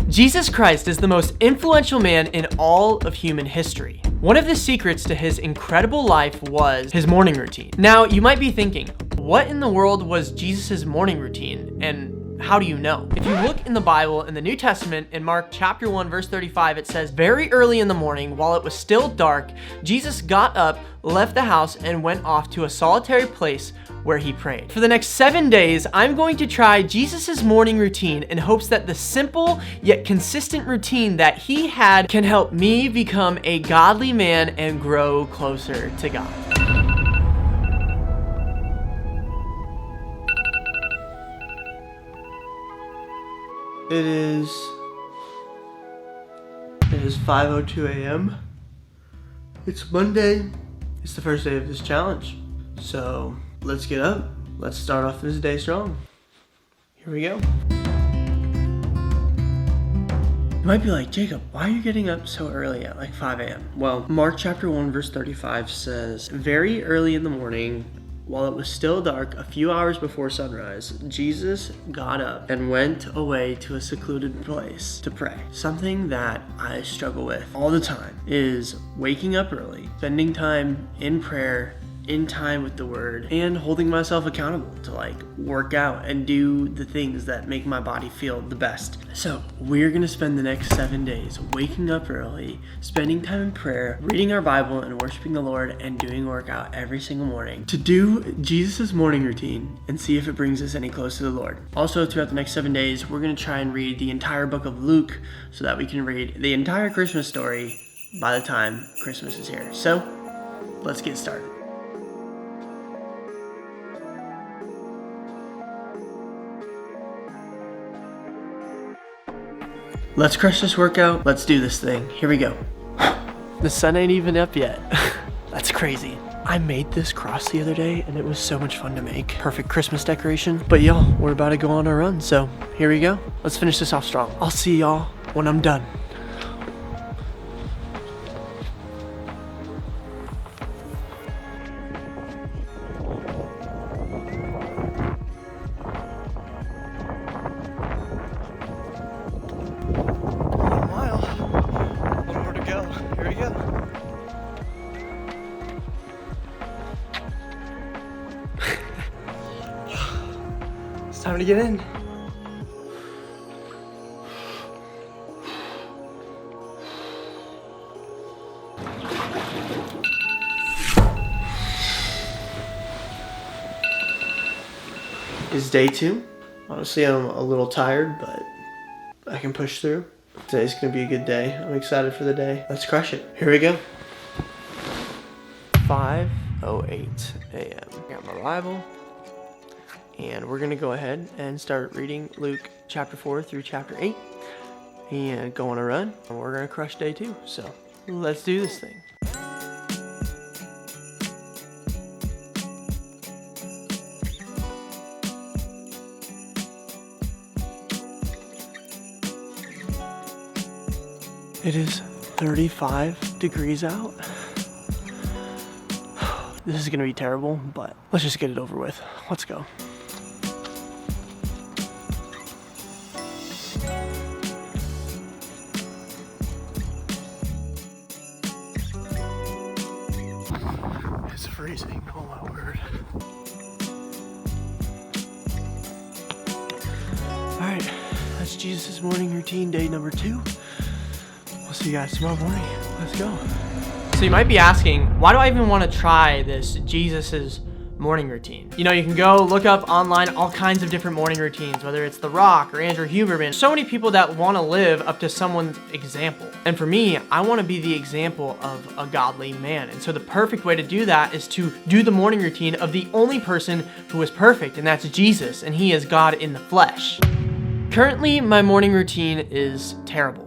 Jesus Christ is the most influential man in all of human history. One of the secrets to his incredible life was his morning routine. Now, you might be thinking, what in the world was Jesus' morning routine, and how do you know? If you look in the Bible, in the New Testament, in Mark chapter 1, verse 35, it says, very early in the morning, while it was still dark, Jesus got up, left the house, and went off to a solitary place where he prayed. For the next 7 days, I'm going to try Jesus' morning routine in hopes that the simple yet consistent routine that he had can help me become a godly man and grow closer to God. It is 5:02 a.m. It's Monday. It's the first day of this challenge. So let's get up. Let's start off this day strong. Here we go. You might be like, Jacob, why are you getting up so early at like 5 a.m.? Well, Mark chapter 1 verse 35 says, very early in the morning, while it was still dark, a few hours before sunrise, Jesus got up and went away to a secluded place to pray. Something that I struggle with all the time is waking up early, spending time in prayer, in time with the word, and holding myself accountable to work out and do the things that make my body feel the best. So we're gonna spend the next 7 days waking up early, spending time in prayer, reading our Bible and worshiping the Lord, and doing workout every single morning to do Jesus' morning routine and see if it brings us any closer to the Lord. Also, throughout the next 7 days, we're gonna try and read the entire book of Luke so that we can read the entire Christmas story by the time Christmas is here. So let's get started. Let's crush this workout. Let's do this thing. Here we go. The sun ain't even up yet. That's crazy. I made this cross the other day and it was so much fun to make. Perfect Christmas decoration. But y'all, we're about to go on our run. So here we go. Let's finish this off strong. I'll see y'all when I'm done. Time to get in. It's day 2. Honestly, I'm a little tired, but I can push through. Today's gonna be a good day. I'm excited for the day. Let's crush it. Here we go. 5:08 a.m. Got my Bible. And we're gonna go ahead and start reading Luke chapter 4 through chapter 8 and go on a run. And we're gonna crush day 2. So let's do this thing. It is 35 degrees out. This is gonna be terrible, but let's just get it over with. Let's go. It's freezing, oh my word. Alright, that's Jesus' morning routine, day number 2. We'll see you guys tomorrow morning. Let's go. So you might be asking, why do I even want to try this Jesus' morning routine? You know, you can go look up online all kinds of different morning routines, whether it's The Rock or Andrew Huberman. So many people that want to live up to someone's example. And for me, I want to be the example of a godly man. And so the perfect way to do that is to do the morning routine of the only person who is perfect, and that's Jesus, and he is God in the flesh. Currently, my morning routine is terrible.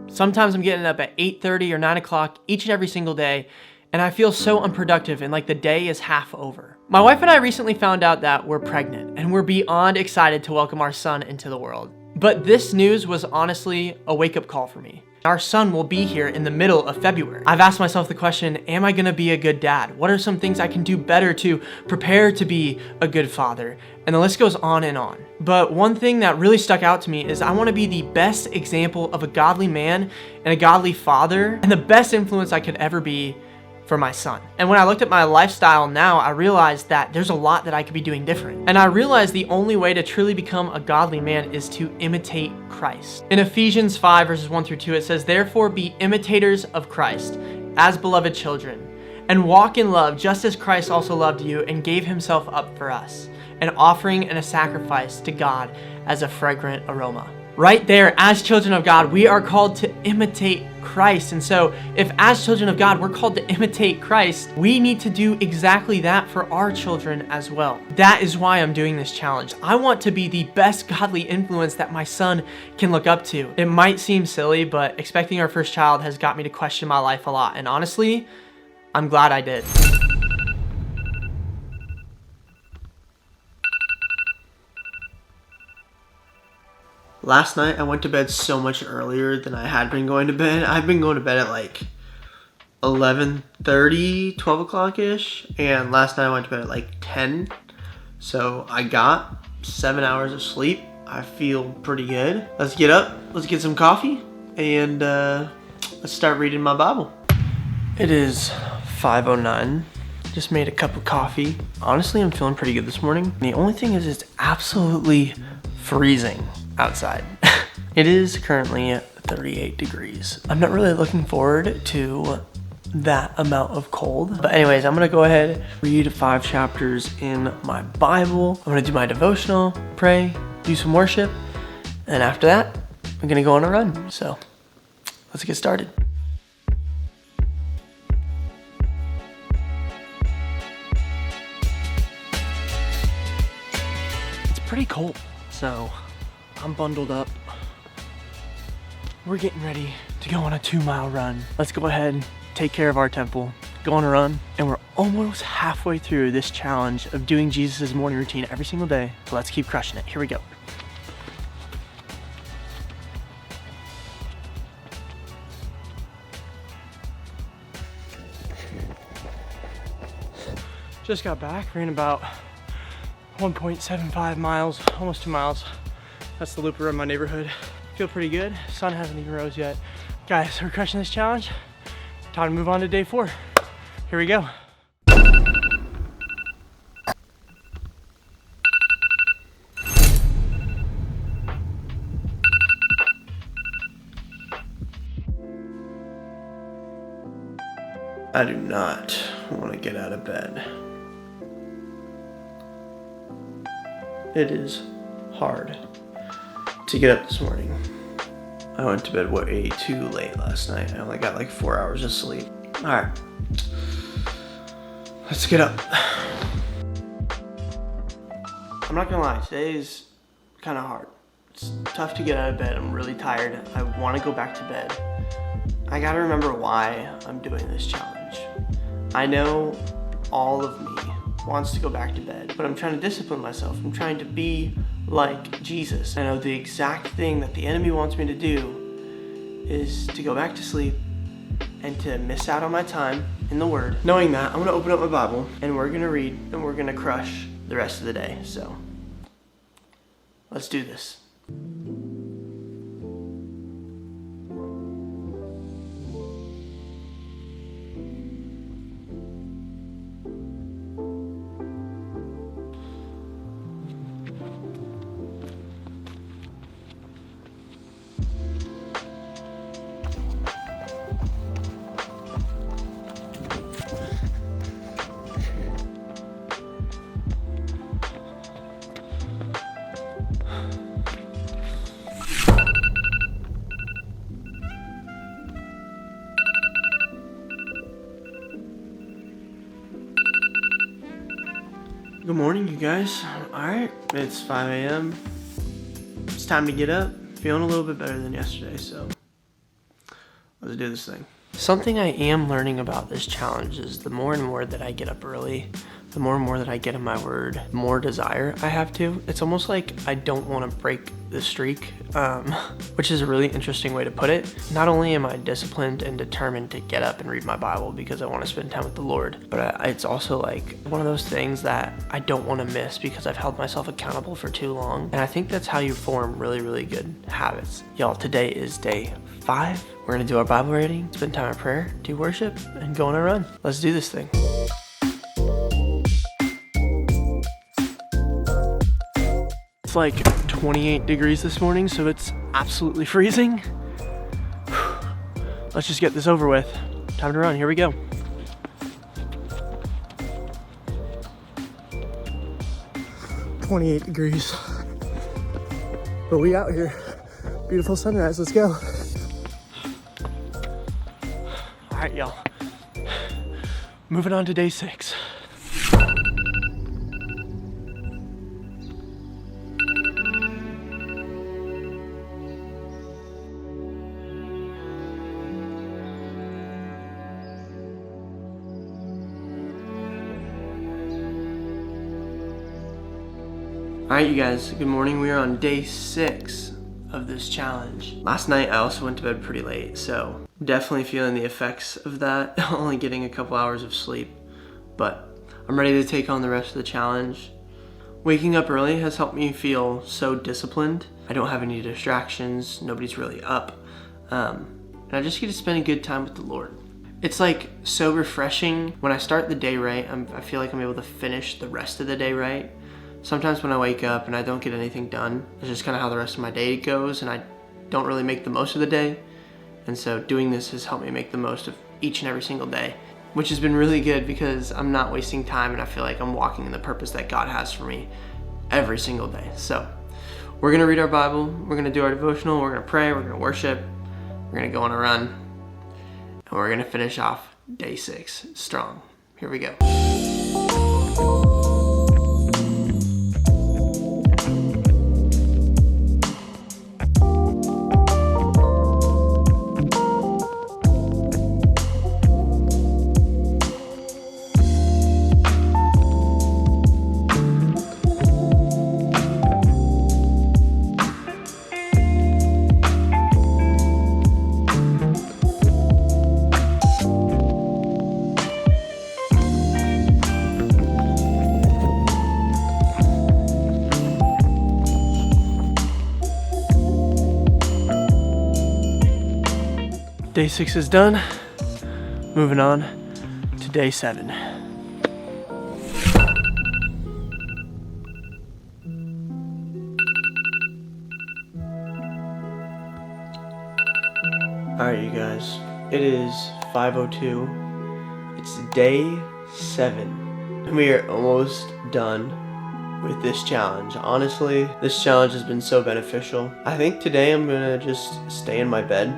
Sometimes I'm getting up at 8:30 or 9 o'clock each and every single day, and I feel so unproductive and like the day is half over. My wife and I recently found out that we're pregnant, and we're beyond excited to welcome our son into the world. But this news was honestly a wake-up call for me. Our son will be here in the middle of February. I've asked myself the question, am I gonna be a good dad? What are some things I can do better to prepare to be a good father? And the list goes on and on. But one thing that really stuck out to me is I wanna be the best example of a godly man and a godly father and the best influence I could ever be for my son. And when I looked at my lifestyle now, I realized that there's a lot that I could be doing different. And I realized the only way to truly become a godly man is to imitate Christ. In Ephesians 5 verses 1 through 2, it says, "Therefore be imitators of Christ, as beloved children, and walk in love, just as Christ also loved you and gave himself up for us, an offering and a sacrifice to God as a fragrant aroma." Right there, as children of God, we are called to imitate Christ. And so if as children of God, we're called to imitate Christ, we need to do exactly that for our children as well. That is why I'm doing this challenge. I want to be the best godly influence that my son can look up to. It might seem silly, but expecting our first child has got me to question my life a lot. And honestly, I'm glad I did. Last night, I went to bed so much earlier than I had been going to bed. I've been going to bed at like 11:30, 12 o'clock-ish. And last night, I went to bed at like 10. So I got 7 hours of sleep. I feel pretty good. Let's get up. Let's get some coffee. And let's start reading my Bible. It is 5:09. Just made a cup of coffee. Honestly, I'm feeling pretty good this morning. The only thing is it's absolutely freezing outside. It is currently 38 degrees. I'm not really looking forward to that amount of cold. But anyways, I'm gonna go ahead, read 5 chapters in my Bible. I'm gonna do my devotional, pray, do some worship, and after that, I'm gonna go on a run. So let's get started. It's pretty cold, so I'm bundled up. We're getting ready to go on a 2-mile run. Let's go ahead, take care of our temple, go on a run, and we're almost halfway through this challenge of doing Jesus' morning routine every single day. So let's keep crushing it. Here we go. Just got back, ran about 1.75 miles, almost 2 miles. That's the loop around my neighborhood. Feel pretty good. Sun hasn't even rose yet. Guys, we're crushing this challenge. Time to move on to day 4. Here we go. I do not want to get out of bed. It is hard to get up this morning. I went to bed way too late last night. I only got like 4 hours of sleep. All right, let's get up. I'm not gonna lie, today is kind of hard. It's tough to get out of bed. I'm really tired. I want to go back to bed. I gotta remember why I'm doing this challenge. I know all of me wants to go back to bed, but I'm trying to discipline myself. I'm trying to be like Jesus. I know the exact thing that the enemy wants me to do is to go back to sleep and to miss out on my time in the Word. Knowing that, I'm gonna open up my Bible and we're gonna read and we're gonna crush the rest of the day. So let's do this. Good morning, you guys. All right, it's 5 a.m. It's time to get up. Feeling a little bit better than yesterday, so let's do this thing. Something I am learning about this challenge is the more and more that I get up early, the more and more that I get in my word, the more desire I have to. It's almost like I don't want to break the streak, which is a really interesting way to put it. Not only am I disciplined and determined to get up and read my Bible because I want to spend time with the Lord, but it's also like one of those things that I don't want to miss because I've held myself accountable for too long. And I think that's how you form really, really good habits. Y'all, today is day 5. We're gonna do our Bible reading, spend time in prayer, do worship, and go on a run. Let's do this thing. It's like 28 degrees this morning, so it's absolutely freezing. Let's just get this over with. Time to run, here we go. "28 degrees. But we out here. Beautiful sunrise, let's go. All right, y'all. Moving on to day 6. All right, you guys, good morning. We are on day 6 of this challenge. Last night, I also went to bed pretty late, so definitely feeling the effects of that, only getting a couple hours of sleep, but I'm ready to take on the rest of the challenge. Waking up early has helped me feel so disciplined. I don't have any distractions, nobody's really up, and I just get to spend a good time with the Lord. It's like so refreshing. When I start the day right, I feel like I'm able to finish the rest of the day right. Sometimes when I wake up and I don't get anything done, it's just kind of how the rest of my day goes, and I don't really make the most of the day. And so doing this has helped me make the most of each and every single day, which has been really good because I'm not wasting time and I feel like I'm walking in the purpose that God has for me every single day. So we're gonna read our Bible, we're gonna do our devotional, we're gonna pray, we're gonna worship, we're gonna go on a run, and we're gonna finish off day 6 strong. Here we go. Day 6 is done. Moving on to day 7. Alright, you guys, it is 5:02. It's day 7. We are almost done with this challenge. Honestly, this challenge has been so beneficial. I think today I'm gonna just stay in my bed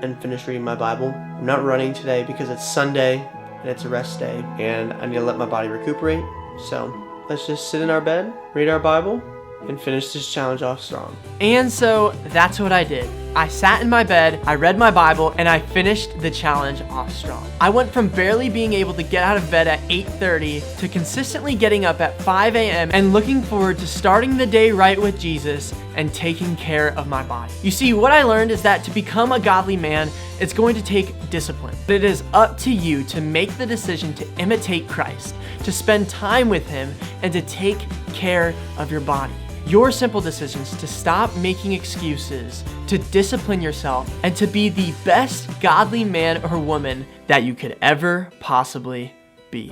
and finish reading my Bible. I'm not running today because it's Sunday and it's a rest day and I need to let my body recuperate. So let's just sit in our bed, read our Bible, and finish this challenge off strong. And so that's what I did. I sat in my bed, I read my Bible, and I finished the challenge off strong. I went from barely being able to get out of bed at 8:30 to consistently getting up at 5 a.m. and looking forward to starting the day right with Jesus and taking care of my body. You see, what I learned is that to become a godly man, it's going to take discipline. But it is up to you to make the decision to imitate Christ, to spend time with Him, and to take care of your body. Your simple decisions to stop making excuses, to discipline yourself, and to be the best godly man or woman that you could ever possibly be.